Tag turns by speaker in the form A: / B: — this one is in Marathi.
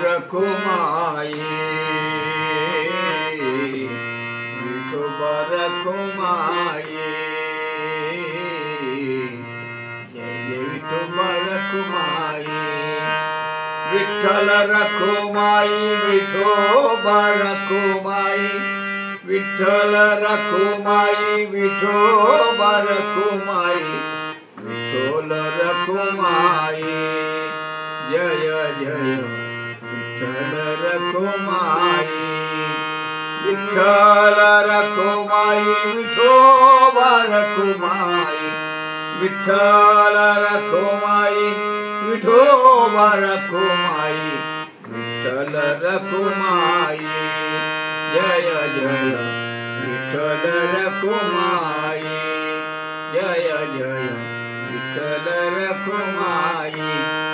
A: रखुमाई विठोबा रखुमाई जय जय विठोबा रखुमाई विठ्ठल रखुमाई विठोबा रखुमाई विठ्ठल रखुमाई विठोबा रखुमाई विठ्ठल रखुमाई जय जय विठ्ठल रखुमाई विठ्ठल रखुमाई विठोबा रखुमाई विठ्ठल रखुमाई विठोबा रखुमाई विठ्ठल रखुमाई जय जय विठ्ठल रखुमाई जय जय विठ्ठल रखुमाई